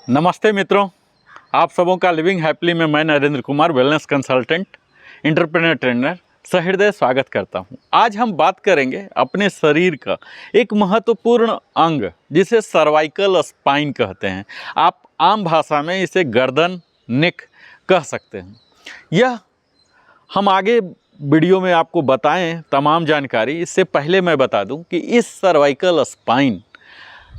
नमस्ते मित्रों, आप सबों का लिविंग हैप्पीली में मैं Narendra Kumar wellness consultant entrepreneur trainer सहृदय स्वागत करता हूं। आज हम बात करेंगे अपने शरीर का एक महत्वपूर्ण अंग जिसे सर्वाइकल स्पाइन कहते हैं। आप आम भाषा में इसे गर्दन नेक कह सकते हैं। यह हम आगे वीडियो में आपको बताएं तमाम जानकारी। इससे पहले मैं बता दूं कि इस सर्वाइकल स्पाइन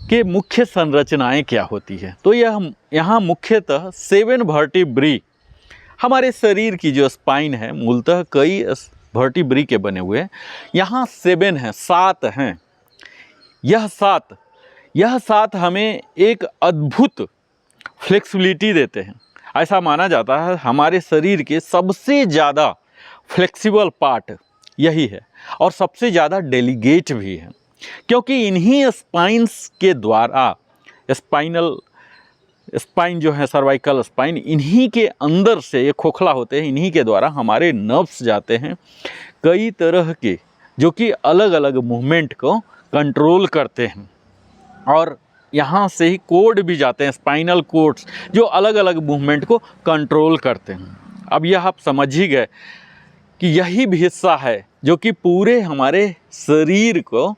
के मुख्य संरचनाएं क्या होती है। तो यहाँ मुख्यतः 7 वर्टिब्री हमारे शरीर की जो स्पाइन है मूलतः कई वर्टिब्री के बने हुए हैं। यहाँ 7 हैं, 7 हैं। यह सात हमें एक अद्भुत फ्लेक्सिबिलिटी देते हैं। ऐसा माना जाता है हमारे शरीर के सबसे ज़्यादा फ्लेक्सिबल पार्ट यही है और सबसे ज़्यादा डेलीगेट भी है, क्योंकि इन्हीं स्पाइन्स के द्वारा स्पाइन जो है सर्वाइकल स्पाइन, इन्हीं के अंदर से ये खोखला होते हैं, इन्हीं के द्वारा हमारे नर्व्स जाते हैं कई तरह के, जो कि अलग अलग मूवमेंट को कंट्रोल करते हैं। और यहाँ से ही कोड भी जाते हैं, स्पाइनल कोड्स, जो अलग अलग मूवमेंट को कंट्रोल करते हैं। अब यह आप समझ ही गए कि यही भी हिस्सा है जो कि पूरे हमारे शरीर को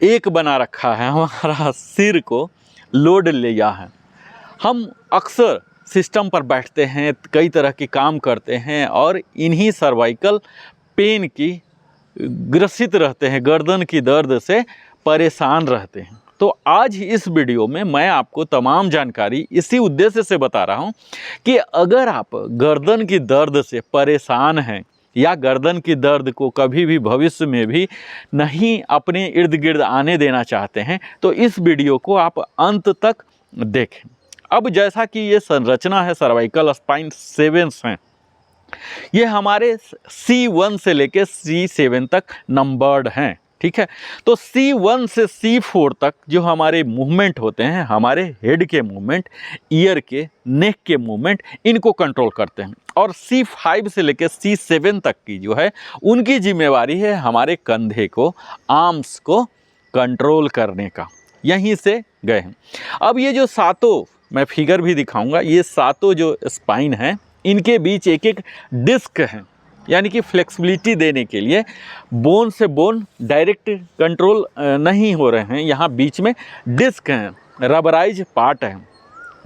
एक बना रखा है, हमारा सिर को लोड लिया है। हम अक्सर सिस्टम पर बैठते हैं, कई तरह के काम करते हैं और इन्हीं सर्वाइकल पेन की ग्रसित रहते हैं, गर्दन की दर्द से परेशान रहते हैं। तो आज इस वीडियो में मैं आपको तमाम जानकारी इसी उद्देश्य से बता रहा हूं कि अगर आप गर्दन की दर्द से परेशान हैं या गर्दन की दर्द को कभी भी भविष्य में भी नहीं अपने इर्द गिर्द आने देना चाहते हैं, तो इस वीडियो को आप अंत तक देखें। अब जैसा कि ये संरचना है सर्वाइकल स्पाइन 7 हैं, ये हमारे C1 से लेके C7 तक नंबर्ड हैं, ठीक है। तो C1 से C4 तक जो हमारे मूवमेंट होते हैं, हमारे हेड के मूवमेंट, ईयर के, नेक के मूवमेंट, इनको कंट्रोल करते हैं। और C5 से लेकर C7 तक की जो है उनकी जिम्मेवारी है हमारे कंधे को, आर्म्स को कंट्रोल करने का। यहीं से गए हैं। अब ये जो सातों, मैं फिगर भी दिखाऊंगा, ये सातों जो स्पाइन हैं इनके बीच एक एक डिस्क है, यानी कि फ्लेक्सिबिलिटी देने के लिए बोन से बोन डायरेक्ट कंट्रोल नहीं हो रहे हैं। यहाँ बीच में डिस्क हैं, रबराइज पार्ट है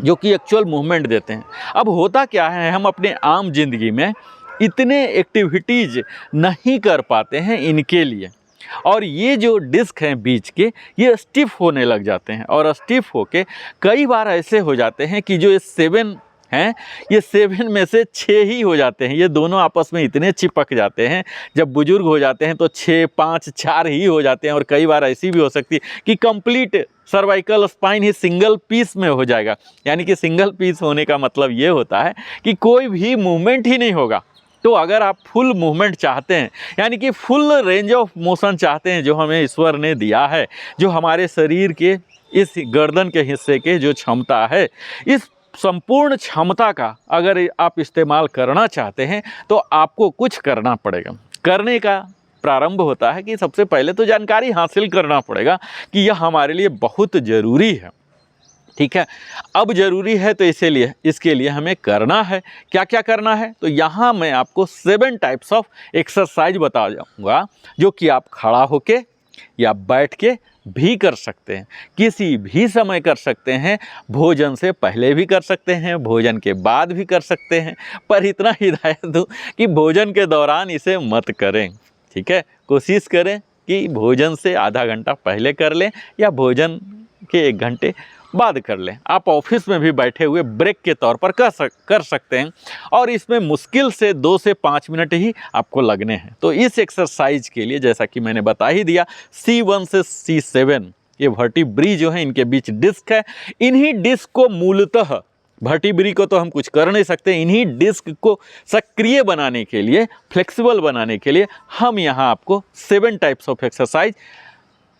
जो कि एक्चुअल मूवमेंट देते हैं। अब होता क्या है, हम अपने आम जिंदगी में इतने एक्टिविटीज़ नहीं कर पाते हैं इनके लिए, और ये जो डिस्क हैं बीच के, ये स्टिफ होने लग जाते हैं और स्टिफ होके कई बार ऐसे हो जाते हैं कि जो ये 7 हैं, ये 7 में से 6 ही हो जाते हैं। ये दोनों आपस में इतने चिपक जाते हैं, जब बुजुर्ग हो जाते हैं तो 6, 5, 4 ही हो जाते हैं। और कई बार ऐसी भी हो सकती है कि कंप्लीट सर्वाइकल स्पाइन ही सिंगल पीस में हो जाएगा। यानी कि सिंगल पीस होने का मतलब ये होता है कि कोई भी मूवमेंट ही नहीं होगा। तो अगर आप फुल मूवमेंट चाहते हैं, यानी कि फुल रेंज ऑफ मोशन चाहते हैं जो हमें ईश्वर ने दिया है, जो हमारे शरीर के इस गर्दन के हिस्से के जो क्षमता है, इस संपूर्ण क्षमता का अगर आप इस्तेमाल करना चाहते हैं तो आपको कुछ करना पड़ेगा। करने का प्रारंभ होता है कि सबसे पहले तो जानकारी हासिल करना पड़ेगा कि यह हमारे लिए बहुत ज़रूरी है, ठीक है। अब ज़रूरी है तो इसके लिए हमें करना है, क्या क्या करना है। तो यहाँ मैं आपको 7 टाइप्स ऑफ एक्सरसाइज बता जाऊँगा, जो कि आप खड़ा होके या बैठ के भी कर सकते हैं, किसी भी समय कर सकते हैं, भोजन से पहले भी कर सकते हैं, भोजन के बाद भी कर सकते हैं। पर इतना हिदायत दूँ कि भोजन के दौरान इसे मत करें, ठीक है। कोशिश करें कि भोजन से आधा घंटा पहले कर लें या भोजन के 1 घंटे बाद कर लें। आप ऑफिस में भी बैठे हुए ब्रेक के तौर पर कर सकते हैं, और इसमें मुश्किल से 2 से 5 मिनट ही आपको लगने हैं। तो इस एक्सरसाइज के लिए, जैसा कि मैंने बता ही दिया, C1 से C7 ये वर्टिब्री जो है इनके बीच डिस्क है। इन्हीं डिस्क को मूलतः, वर्टिब्री को तो हम कुछ कर नहीं सकते, इन्हीं डिस्क को सक्रिय बनाने के लिए, फ्लेक्सिबल बनाने के लिए हम यहाँ आपको 7 टाइप्स ऑफ एक्सरसाइज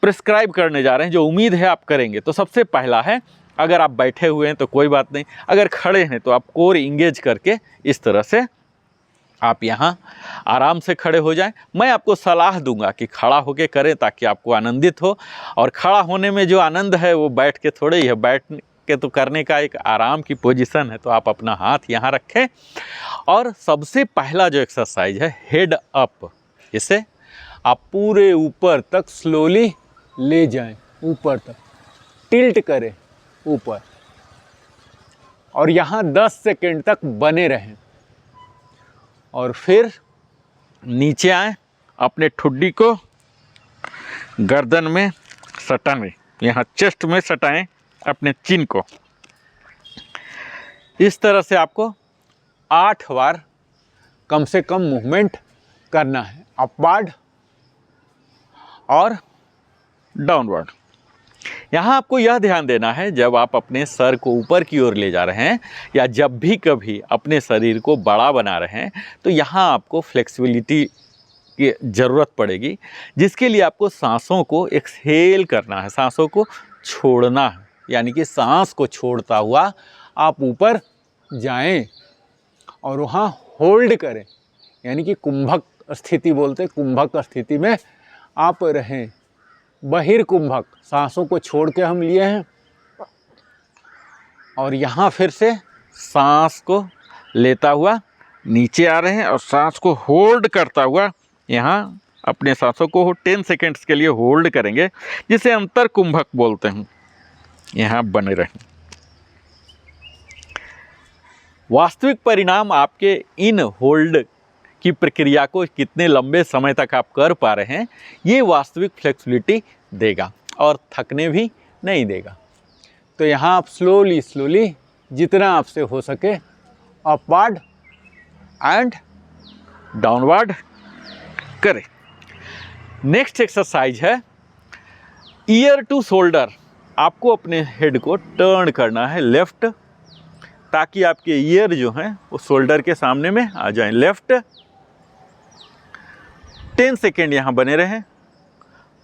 प्रिस्क्राइब करने जा रहे हैं, जो उम्मीद है आप करेंगे। तो सबसे पहला है, अगर आप बैठे हुए हैं तो कोई बात नहीं, अगर खड़े हैं तो आप कोर इंगेज करके इस तरह से आप यहाँ आराम से खड़े हो जाएं। मैं आपको सलाह दूंगा कि खड़ा होके करें ताकि आपको आनंदित हो, और खड़ा होने में जो आनंद है वो बैठ के थोड़े ही है। बैठ के तो करने का एक आराम की पोजीशन है, तो आप अपना हाथ यहाँ रखें और सबसे पहला जो एक्सरसाइज है हेड अप, इसे आप पूरे ऊपर तक स्लोली ले जाएं, ऊपर तक टिल्ट करें ऊपर, और यहाँ 10 सेकेंड तक बने रहें और फिर नीचे आएं, अपने ठुड्डी को गर्दन में सटाएं, यहाँ चेस्ट में सटाएं अपने चिन को। इस तरह से आपको 8 बार कम से कम मूवमेंट करना है, अपवर्ड और डाउनवर्ड। यहाँ आपको यह ध्यान देना है, जब आप अपने सर को ऊपर की ओर ले जा रहे हैं या जब भी कभी अपने शरीर को बड़ा बना रहे हैं, तो यहाँ आपको फ्लेक्सिबिलिटी की ज़रूरत पड़ेगी, जिसके लिए आपको सांसों को एक्सहेल करना है, सांसों को छोड़ना है, यानी कि सांस को छोड़ता हुआ आप ऊपर जाएं और वहाँ होल्ड करें, यानी कि कुंभक स्थिति बोलते हैं, कुंभक स्थिति में आप रहें। बहिर्कुंभक, सांसों को छोड़ के हम लिए हैं और यहाँ फिर से सांस को लेता हुआ नीचे आ रहे हैं और सांस को होल्ड करता हुआ यहाँ अपने सांसों को 10 सेकेंड्स के लिए होल्ड करेंगे, जिसे अंतर कुंभक बोलते हैं। यहाँ बने रहें। वास्तविक परिणाम आपके इन होल्ड की प्रक्रिया को कितने लंबे समय तक आप कर पा रहे हैं, ये वास्तविक फ्लेक्सिबिलिटी देगा और थकने भी नहीं देगा। तो यहाँ आप स्लोली स्लोली जितना आपसे हो सके अपवर्ड एंड डाउनवर्ड करें। नेक्स्ट एक्सरसाइज है ईयर टू शोल्डर। आपको अपने हेड को टर्न करना है लेफ्ट, ताकि आपके ईयर जो हैं वो शोल्डर के सामने में आ जाएं। लेफ्ट 10 सेकेंड यहाँ बने रहें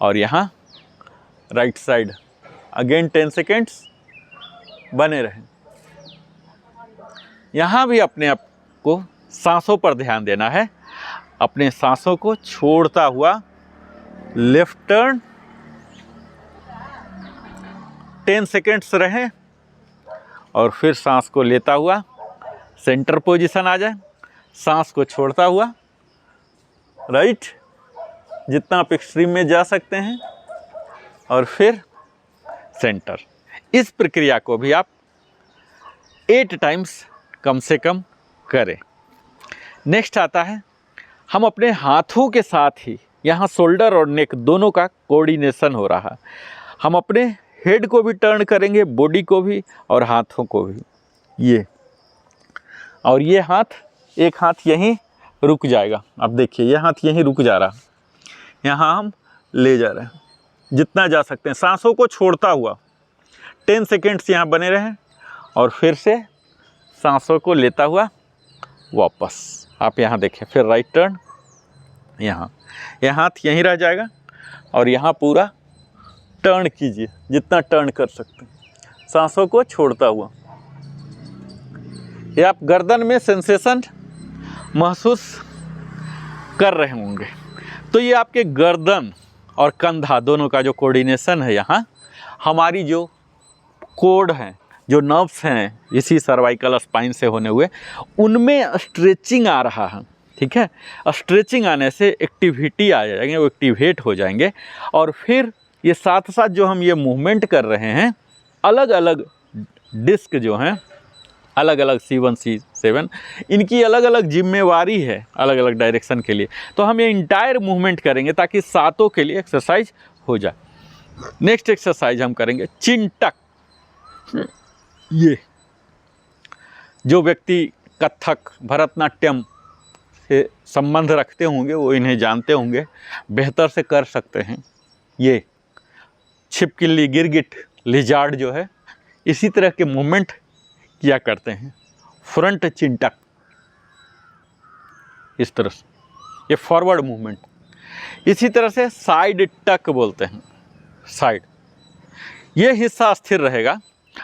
और यहाँ राइट साइड अगेन 10 सेकेंड्स बने रहें। यहाँ भी अपने आप को सांसों पर ध्यान देना है, अपने सांसों को छोड़ता हुआ लेफ्ट टर्न 10 सेकेंड्स रहें और फिर सांस को लेता हुआ सेंटर पोजीशन आ जाए, सांस को छोड़ता हुआ राइट, जितना आप एक्सट्रीम में जा सकते हैं, और फिर सेंटर। इस प्रक्रिया को भी आप 8 टाइम्स कम से कम करें। नेक्स्ट आता है, हम अपने हाथों के साथ ही यहाँ शोल्डर और नेक दोनों का कोऑर्डिनेशन हो रहा है। हम अपने हेड को भी टर्न करेंगे, बॉडी को भी और हाथों को भी। ये और ये हाथ, एक हाथ यहीं रुक जाएगा। अब देखिए ये हाथ यहीं रुक जा रहा, यहाँ हम ले जा रहे हैं जितना जा सकते हैं, सांसों को छोड़ता हुआ 10 सेकेंड्स यहाँ बने रहें और फिर से सांसों को लेता हुआ वापस। आप यहाँ देखें, फिर राइट टर्न, यहाँ यह हाथ यहीं रह जाएगा और यहाँ पूरा टर्न कीजिए जितना टर्न कर सकते हैं, सांसों को छोड़ता हुआ। ये आप गर्दन में सेंसेशन महसूस कर रहे होंगे। तो ये आपके गर्दन और कंधा दोनों का जो कोऑर्डिनेशन है, यहाँ हमारी जो कोड हैं, जो नर्व्स हैं इसी सर्वाइकल स्पाइन से होने हुए, उनमें स्ट्रेचिंग आ रहा है। ठीक है, स्ट्रेचिंग आने से एक्टिविटी आ जाएंगे, वो एक्टिवेट हो जाएंगे और फिर ये साथ साथ जो हम ये मूवमेंट कर रहे हैं, अलग अलग डिस्क जो हैं, अलग अलग C1 C7, इनकी अलग अलग जिम्मेवारी है अलग अलग डायरेक्शन के लिए। तो हम ये इंटायर मूवमेंट करेंगे ताकि सातों के लिए एक्सरसाइज हो जाए। नेक्स्ट एक्सरसाइज हम करेंगे चिन टक। ये जो व्यक्ति कथक, भरतनाट्यम से संबंध रखते होंगे वो इन्हें जानते होंगे, बेहतर से कर सकते हैं। ये छिपकली, गिरगिट, लिजार्ड जो है इसी तरह के मूवमेंट किया करते हैं। फ्रंट चिन टक, इस तरह से ये फॉरवर्ड मूवमेंट। इसी तरह से साइड टक बोलते हैं, साइड। ये हिस्सा स्थिर रहेगा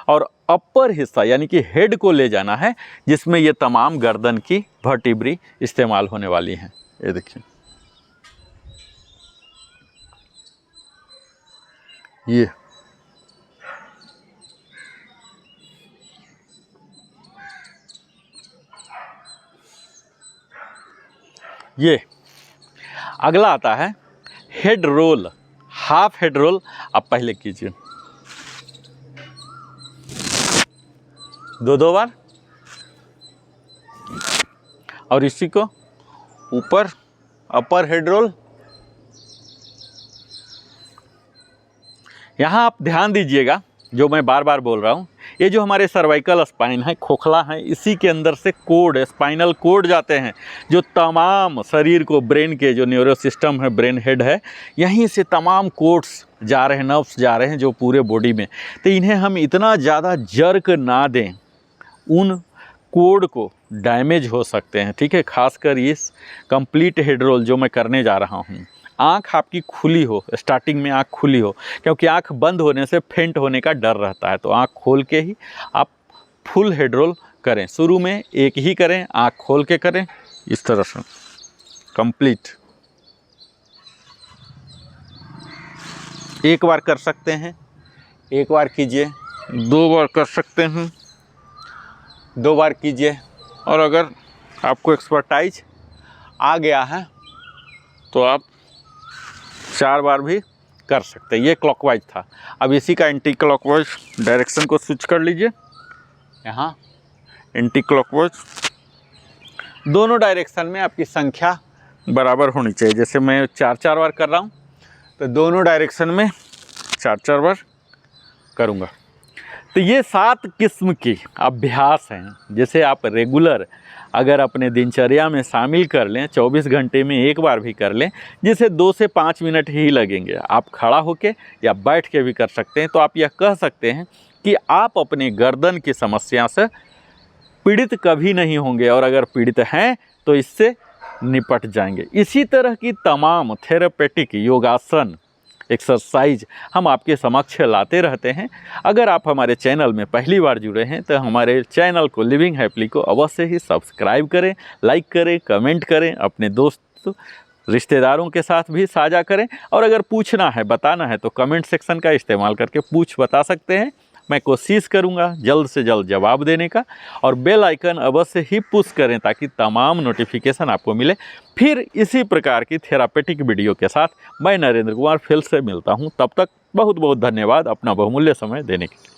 और अपर हिस्सा यानी कि हेड को ले जाना है, जिसमें ये तमाम गर्दन की वर्टिब्री इस्तेमाल होने वाली हैं। ये देखिए, ये अगला आता है head roll, half head roll. आप पहले कीजिए 2-2 बार, और इसी को ऊपर अपर हेड रोल। यहाँ आप ध्यान दीजिएगा, जो मैं बार बार बोल रहा हूँ, ये जो हमारे सर्वाइकल स्पाइन है, खोखला है, इसी के अंदर से कोड, स्पाइनल कोड जाते हैं, जो तमाम शरीर को, ब्रेन के जो न्यूरो सिस्टम है, ब्रेन हेड है, यहीं से तमाम कोड्स जा रहे हैं, नर्व्स जा रहे हैं जो पूरे बॉडी में। तो इन्हें हम इतना ज़्यादा जर्क ना दें, उन कोड को डैमेज हो सकते हैं, ठीक है। खासकर इस कंप्लीट हेड रोल जो मैं करने जा रहा हूँ, आँख आपकी खुली हो, स्टार्टिंग में आँख खुली हो, क्योंकि आँख बंद होने से फेंट होने का डर रहता है। तो आँख खोल के ही आप फुल हेड रोल करें। शुरू में एक ही करें, आँख खोल के करें, इस तरह से कंप्लीट। एक बार कर सकते हैं, एक बार कीजिए, 2 बार कर सकते हैं, 2 बार कीजिए, और अगर आपको एक्सपर्टाइज आ गया है तो आप 4 बार भी कर सकते हैं। ये क्लॉकवाइज था। अब इसी का एंटी क्लॉकवाइज डायरेक्शन को स्विच कर लीजिए। यहाँ एंटी क्लॉकवाइज, दोनों डायरेक्शन में आपकी संख्या बराबर होनी चाहिए। जैसे मैं 4-4 बार कर रहा हूँ, तो दोनों डायरेक्शन में 4-4 बार करूँगा। तो ये 7 किस्म के अभ्यास हैं, जैसे आप रेगुलर अगर अपने दिनचर्या में शामिल कर लें, 24 घंटे में एक बार भी कर लें, जिसे 2 से 5 मिनट ही लगेंगे। आप खड़ा होके या बैठ के भी कर सकते हैं। तो आप यह कह सकते हैं कि आप अपने गर्दन की समस्या से पीड़ित कभी नहीं होंगे, और अगर पीड़ित हैं तो इससे निपट जाएंगे। इसी तरह की तमाम थेरेपेटिक योगासन, एक्सरसाइज हम आपके समक्ष लाते रहते हैं। अगर आप हमारे चैनल में पहली बार जुड़े हैं तो हमारे चैनल को, लिविंग हैप्पीली को अवश्य ही सब्सक्राइब करें, लाइक करें, कमेंट करें, अपने दोस्त रिश्तेदारों के साथ भी साझा करें। और अगर पूछना है, बताना है, तो कमेंट सेक्शन का इस्तेमाल करके बता सकते हैं। मैं कोशिश करूंगा जल्द से जल्द जवाब देने का। और बेल आइकन अवश्य ही पुश करें ताकि तमाम नोटिफिकेशन आपको मिले। फिर इसी प्रकार की थेरापेटिक वीडियो के साथ मैं नरेंद्र कुमार फिर से मिलता हूं। तब तक बहुत बहुत धन्यवाद अपना बहुमूल्य समय देने के लिए।